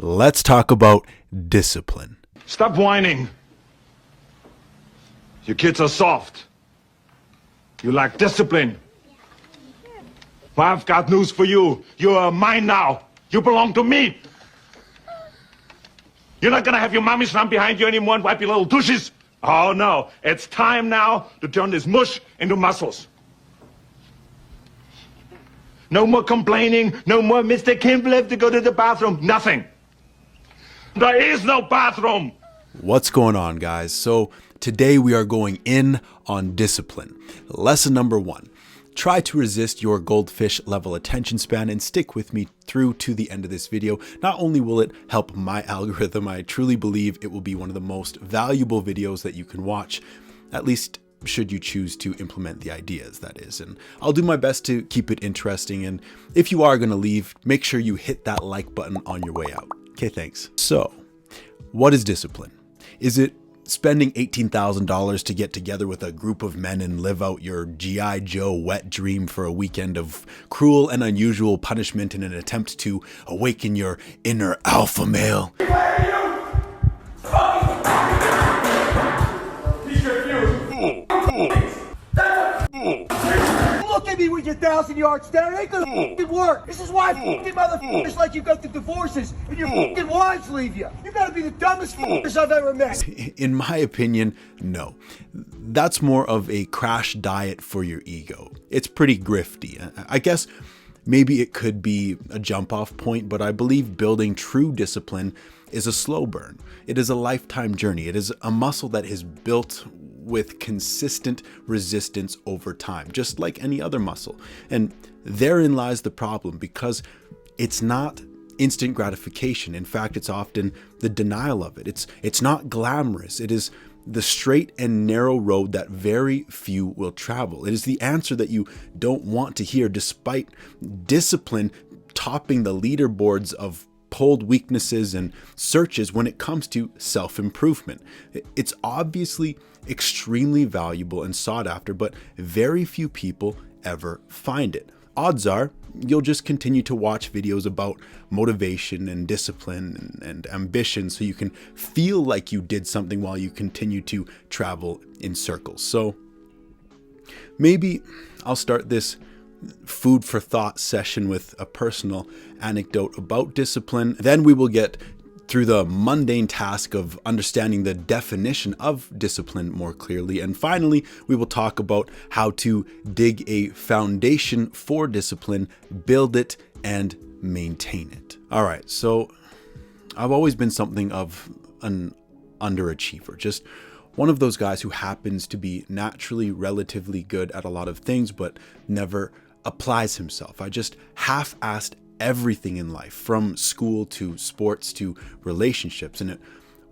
let's talk about discipline. Stop whining. Your kids are soft. You lack discipline. Well, I've got news for you. You are mine now. You belong to me. You're not gonna have your mommies run behind you anymore and wipe your little douches. Oh no, it's time now to turn this mush into muscles. No more complaining, no more Mr. Kimball have to go to the bathroom, nothing. There is no bathroom. What's going on, guys? So today we are going in on discipline. Lesson number 1. Try to resist your goldfish level attention span and stick with me through to the end of this video. Not only will it help my algorithm, I truly believe it will be one of the most valuable videos that you can watch, at least should you choose to implement the ideas, that is. And I'll do my best to keep it interesting. And if you are going to leave, make sure you hit that like button on your way out. Okay, thanks. So, what is discipline? Is it spending $18,000 to get together with a group of men and live out your G.I. Joe wet dream for a weekend of cruel and unusual punishment in an attempt to awaken your inner alpha male? Look at me with your 1,000-yard stare. It ain't gonna work. This is why motherfuckers like you go through divorces and your fucking wives leave you. You gotta be the dumbest fuckers I've ever met. In my opinion, no. That's more of a crash diet for your ego. It's pretty grifty. I guess maybe it could be a jump-off point, but I believe building true discipline is a slow burn. It is a lifetime journey. It is a muscle that is built with consistent resistance over time, just like any other muscle. And therein lies the problem, because it's not instant gratification. In fact, it's often the denial of it. It's not glamorous. It is the straight and narrow road that very few will travel. It is the answer that you don't want to hear, despite discipline topping the leaderboards of pulled weaknesses and searches when it comes to self-improvement. It's obviously extremely valuable and sought after, but very few people ever find it. Odds are you'll just continue to watch videos about motivation and discipline and ambition so you can feel like you did something while you continue to travel in circles. So maybe I'll start this food for thought session with a personal anecdote about discipline. Then we will get through the mundane task of understanding the definition of discipline more clearly. And finally, we will talk about how to dig a foundation for discipline, build it, and maintain it. All right, so I've always been something of an underachiever, just one of those guys who happens to be naturally relatively good at a lot of things, but never applies himself. I just half-assed everything in life, from school to sports to relationships. And it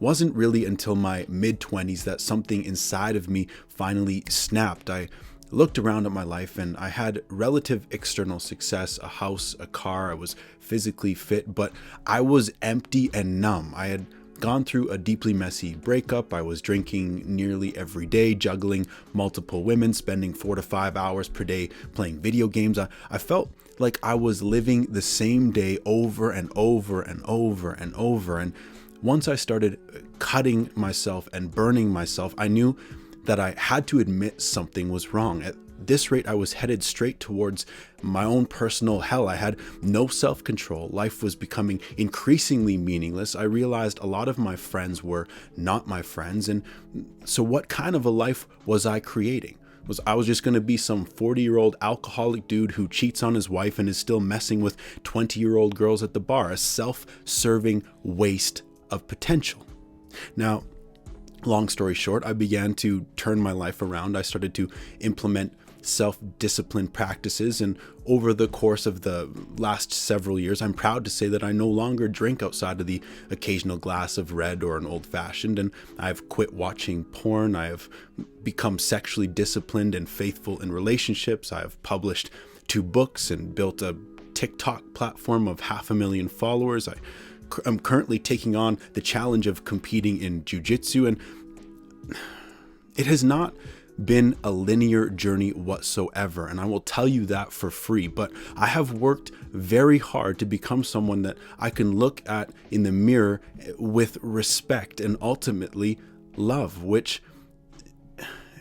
wasn't really until my mid-20s that something inside of me finally snapped. I looked around at my life and I had relative external success, a house, a car. I was physically fit, but I was empty and numb. I had gone through a deeply messy breakup. I was drinking nearly every day, juggling multiple women, spending 4 to 5 hours per day playing video games. I felt like I was living the same day over and over and over and over. And once I started cutting myself and burning myself, I knew that I had to admit something was wrong. At this rate, I was headed straight towards my own personal hell. I had no self-control. Life was becoming increasingly meaningless. I realized a lot of my friends were not my friends. And so what kind of a life was I creating? I was just going to be some 40-year-old alcoholic dude who cheats on his wife and is still messing with 20-year-old girls at the bar, a self-serving waste of potential. Now, long story short, I began to turn my life around. I started to implement self-discipline practices, and over the course of the last several years, I'm proud to say that I no longer drink outside of the occasional glass of red or an old-fashioned, and I've quit watching porn. I have become sexually disciplined and faithful in relationships. I have published 2 books and built a TikTok platform of 500,000 followers. I'm currently taking on the challenge of competing in jiu-jitsu, and it has not been a linear journey whatsoever, and I will tell you that for free. But I have worked very hard to become someone that I can look at in the mirror with respect and ultimately love, which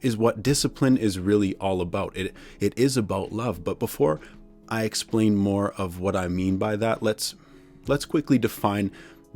is what discipline is really all about. It is about love. But before I explain more of what I mean by that, let's quickly define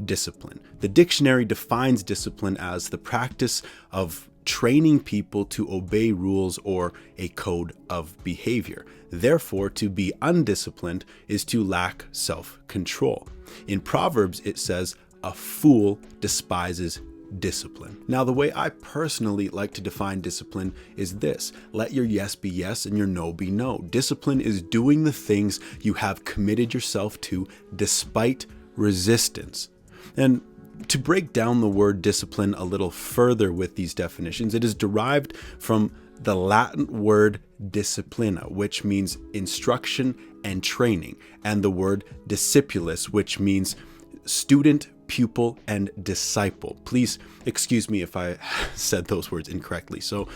discipline. The dictionary defines discipline as the practice of training people to obey rules or a code of behavior. Therefore, to be undisciplined is to lack self-control. In Proverbs, it says, "A fool despises discipline." Now, the way I personally like to define discipline is this: let your yes be yes and your no be no. Discipline is doing the things you have committed yourself to despite resistance. And to break down the word discipline a little further with these definitions, it is derived from the Latin word disciplina, which means instruction and training, and the word discipulus, which means student, pupil, and disciple. Please excuse me if I said those words incorrectly. So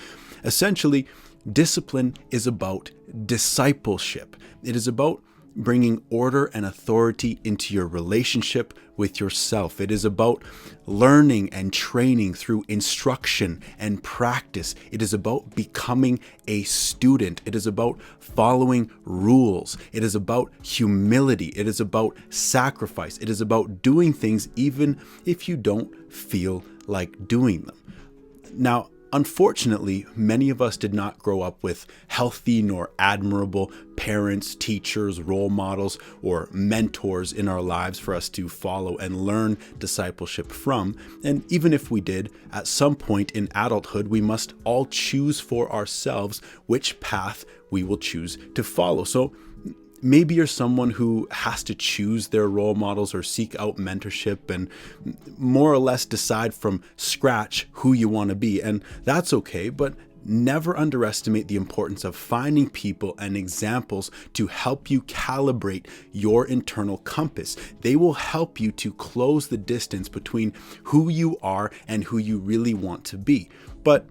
essentially, discipline is about discipleship. It is about bringing order and authority into your relationship with yourself. It is about learning and training through instruction and practice. It is about becoming a student. It is about following rules. It is about humility. It is about sacrifice. It is about doing things even if you don't feel like doing them. Now, unfortunately, many of us did not grow up with healthy nor admirable parents, teachers, role models, or mentors in our lives for us to follow and learn discipleship from. And even if we did, at some point in adulthood, we must all choose for ourselves which path we will choose to follow. So maybe you're someone who has to choose their role models or seek out mentorship and more or less decide from scratch who you want to be. And that's okay, but never underestimate the importance of finding people and examples to help you calibrate your internal compass. They will help you to close the distance between who you are and who you really want to be. But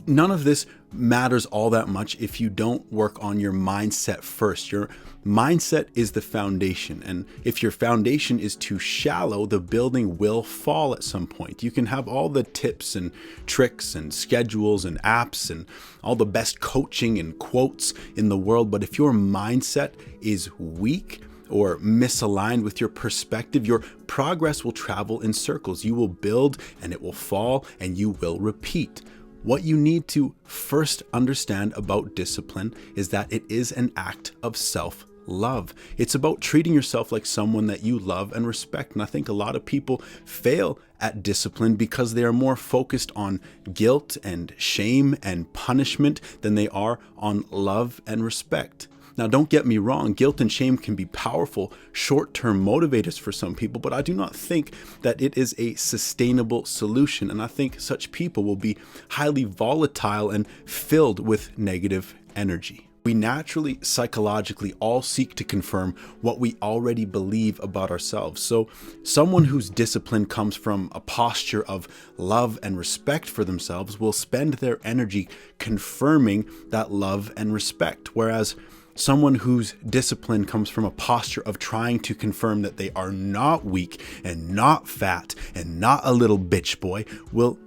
none of this matters all that much if you don't work on your mindset first. Your mindset is the foundation, and if your foundation is too shallow, the building will fall at some point. You can have all the tips and tricks and schedules and apps and all the best coaching and quotes in the world, but if your mindset is weak or misaligned with your perspective, your progress will travel in circles. You will build and it will fall and you will repeat. What you need to first understand about discipline is that it is an act of self-love. It's about treating yourself like someone that you love and respect. And I think a lot of people fail at discipline because they are more focused on guilt and shame and punishment than they are on love and respect. Now, don't get me wrong, guilt and shame can be powerful short-term motivators for some people, but I do not think that it is a sustainable solution. And I think such people will be highly volatile and filled with negative energy. We naturally, psychologically all seek to confirm what we already believe about ourselves. So someone whose discipline comes from a posture of love and respect for themselves will spend their energy confirming that love and respect, whereas someone whose discipline comes from a posture of trying to confirm that they are not weak and not fat and not a little bitch boy will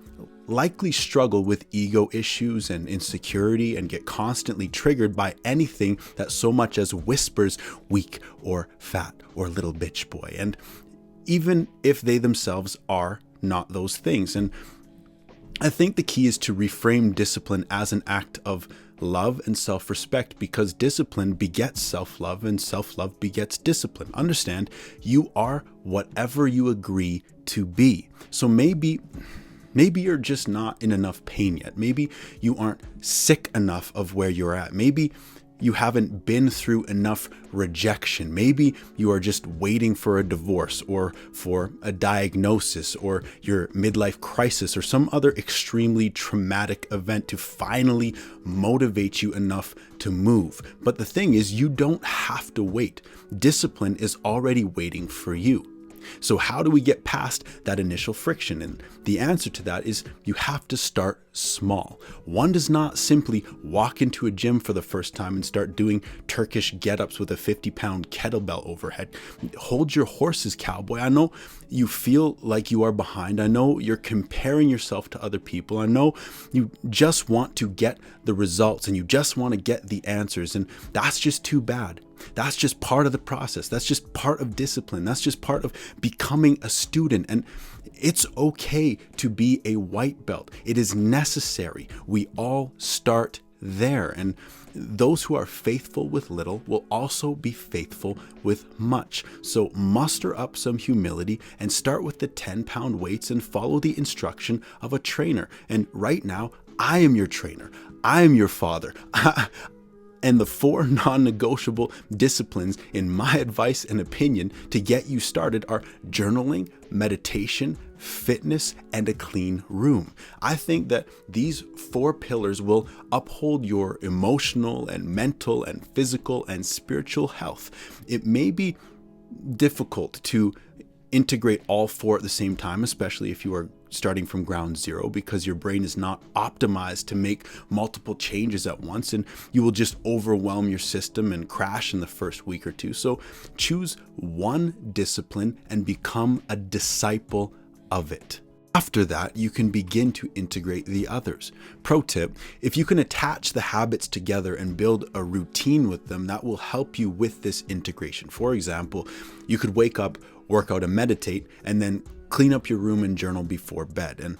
likely struggle with ego issues and insecurity and get constantly triggered by anything that so much as whispers weak or fat or little bitch boy. And even if they themselves are not those things. And I think the key is to reframe discipline as an act of love and self-respect, because discipline begets self-love and self-love begets discipline. Understand, you are whatever you agree to be. So maybe you're just not in enough pain yet. Maybe you aren't sick enough of where you're at. Maybe you haven't been through enough rejection. Maybe you are just waiting for a divorce or for a diagnosis or your midlife crisis or some other extremely traumatic event to finally motivate you enough to move. But the thing is, you don't have to wait. Discipline is already waiting for you. So how do we get past that initial friction? And the answer to that is you have to start small. One does not simply walk into a gym for the first time and start doing Turkish get-ups with a 50-pound kettlebell overhead. Hold your horses, cowboy. I know you feel like you are behind. I know you're comparing yourself to other people. I know you just want to get the results and you just want to get the answers, and that's just too bad. That's just part of the process. That's just part of discipline. That's just part of becoming a student. And it's okay to be a white belt. It is necessary. We all start there. And those who are faithful with little will also be faithful with much. So muster up some humility and start with the 10-pound weights and follow the instruction of a trainer. And right now, I am your trainer. I am your father. And the 4 non-negotiable disciplines, in my advice and opinion, to get you started are journaling, meditation, fitness, and a clean room. I think that these 4 pillars will uphold your emotional and mental and physical and spiritual health. It may be difficult to integrate all 4 at the same time, especially if you are starting from ground zero, because your brain is not optimized to make multiple changes at once, and you will just overwhelm your system and crash in the first week or 2. So choose one discipline and become a disciple of it. After that, you can begin to integrate the others. Pro tip, if you can attach the habits together and build a routine with them, that will help you with this integration. For example, you could wake up, work out and meditate, and then clean up your room and journal before bed. And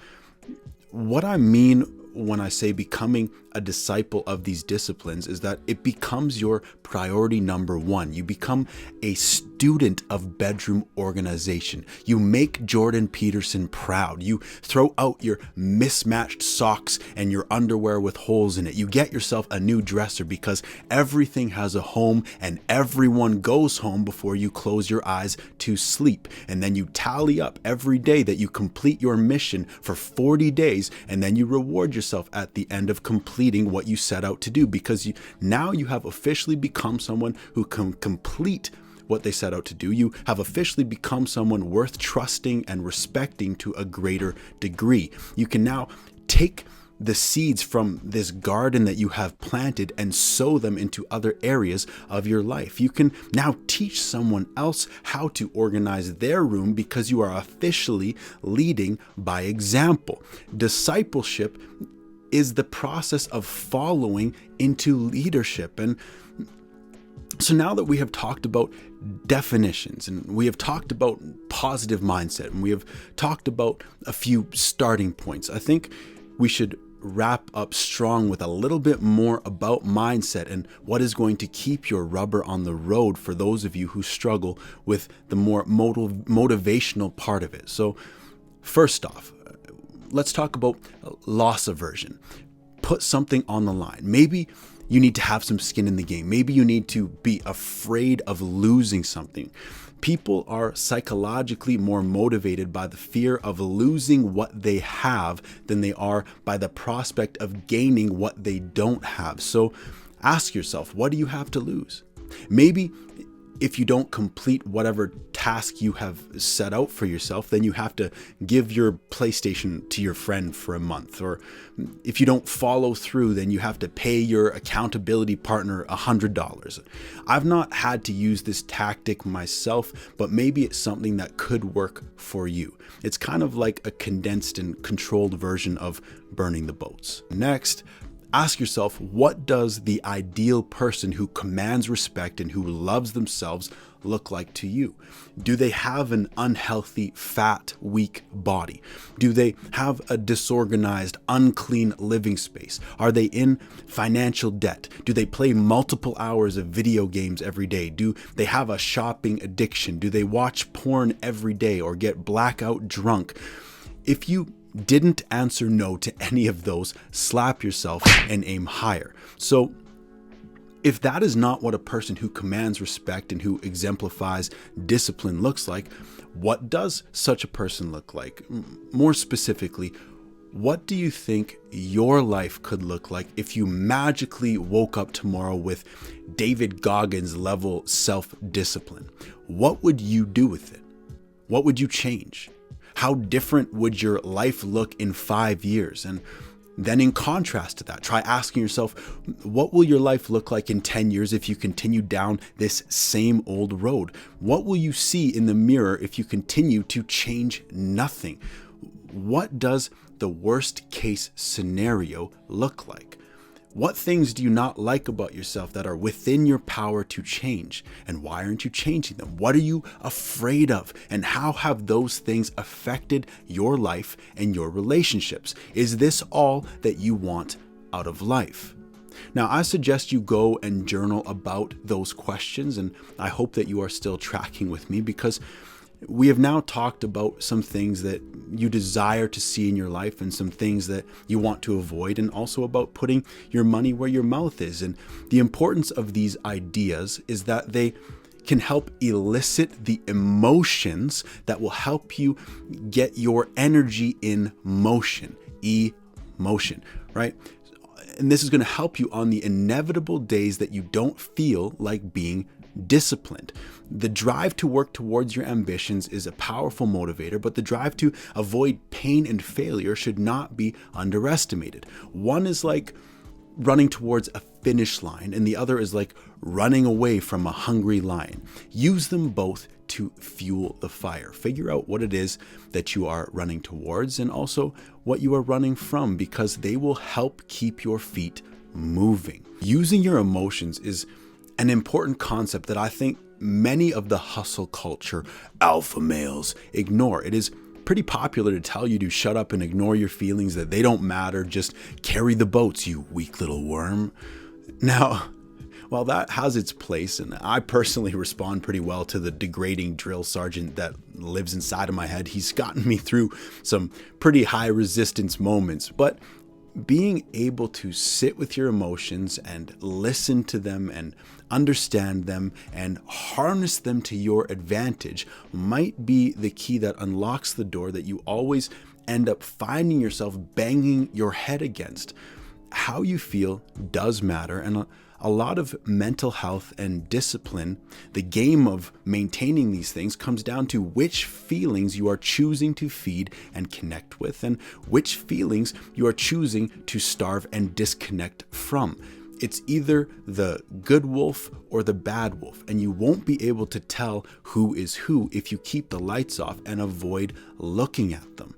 what I mean when I say becoming a disciple of these disciplines is that it becomes your priority number 1. You become a student of bedroom organization. You make Jordan Peterson proud. You throw out your mismatched socks and your underwear with holes in it. You get yourself a new dresser because everything has a home and everyone goes home before you close your eyes to sleep. And then you tally up every day that you complete your mission for 40 days, and then you reward yourself at the end of completing what you set out to do, because now you have officially become someone who can complete what they set out to do. You have officially become someone worth trusting and respecting to a greater degree. You can now take the seeds from this garden that you have planted and sow them into other areas of your life. You can now teach someone else how to organize their room because you are officially leading by example. Discipleship is the process of following into leadership. And so now that we have talked about definitions and we have talked about positive mindset and we have talked about a few starting points, I think we should wrap up strong with a little bit more about mindset and what is going to keep your rubber on the road for those of you who struggle with the more motivational part of it. So first off, let's talk about loss aversion. Put something on the line. Maybe you need to have some skin in the game. Maybe you need to be afraid of losing something. People are psychologically more motivated by the fear of losing what they have than they are by the prospect of gaining what they don't have. So ask yourself, what do you have to lose? Maybe if you don't complete whatever task you have set out for yourself, then you have to give your PlayStation to your friend for a month. Or if you don't follow through, then you have to pay your accountability partner $100. I've not had to use this tactic myself, but maybe it's something that could work for you. It's kind of like a condensed and controlled version of burning the boats. Next, ask yourself, what does the ideal person who commands respect and who loves themselves look like to you? Do they have an unhealthy, fat, weak body? Do they have a disorganized, unclean living space? Are they in financial debt? Do they play multiple hours of video games every day? Do they have a shopping addiction? Do they watch porn every day or get blackout drunk? If you didn't answer no to any of those, slap yourself and aim higher. So if that is not what a person who commands respect and who exemplifies discipline looks like, what does such a person look like? More specifically, what do you think your life could look like if you magically woke up tomorrow with David Goggins level self-discipline? What would you do with it? What would you change? How different would your life look in 5 years? And then in contrast to that, try asking yourself, what will your life look like in 10 years if you continue down this same old road? What will you see in the mirror if you continue to change nothing? What does the worst case scenario look like? What things do you not like about yourself that are within your power to change? And why aren't you changing them? What are you afraid of? And how have those things affected your life and your relationships? Is this all that you want out of life? Now, I suggest you go and journal about those questions, and I hope that you are still tracking with me, because we have now talked about some things that you desire to see in your life and some things that you want to avoid, and also about putting your money where your mouth is. And the importance of these ideas is that they can help elicit the emotions that will help you get your energy in motion, emotion, right? And this is going to help you on the inevitable days that you don't feel like being disciplined. The drive to work towards your ambitions is a powerful motivator, but the drive to avoid pain and failure should not be underestimated. One is like running towards a finish line, and the other is like running away from a hungry lion. Use them both to fuel the fire. Figure out what it is that you are running towards and also what you are running from, because they will help keep your feet moving. Using your emotions is an important concept that I think many of the hustle culture alpha males ignore. It is pretty popular to tell you to shut up and ignore your feelings, that they don't matter, just carry the boats, you weak little worm. Now, while that has its place, and I personally respond pretty well to the degrading drill sergeant that lives inside of my head, he's gotten me through some pretty high resistance moments, but being able to sit with your emotions and listen to them and understand them and harness them to your advantage might be the key that unlocks the door that you always end up finding yourself banging your head against. How you feel does matter, and a lot of mental health and discipline, the game of maintaining these things, comes down to which feelings you are choosing to feed and connect with, and which feelings you are choosing to starve and disconnect from. It's either the good wolf or the bad wolf, and you won't be able to tell who is who if you keep the lights off and avoid looking at them.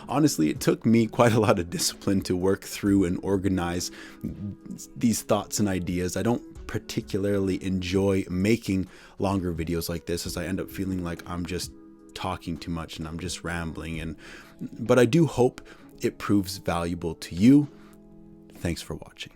Honestly, it took me quite a lot of discipline to work through and organize these thoughts and ideas. I don't particularly enjoy making longer videos like this, as I end up feeling like I'm just talking too much and I'm just rambling. But I do hope it proves valuable to you. Thanks for watching.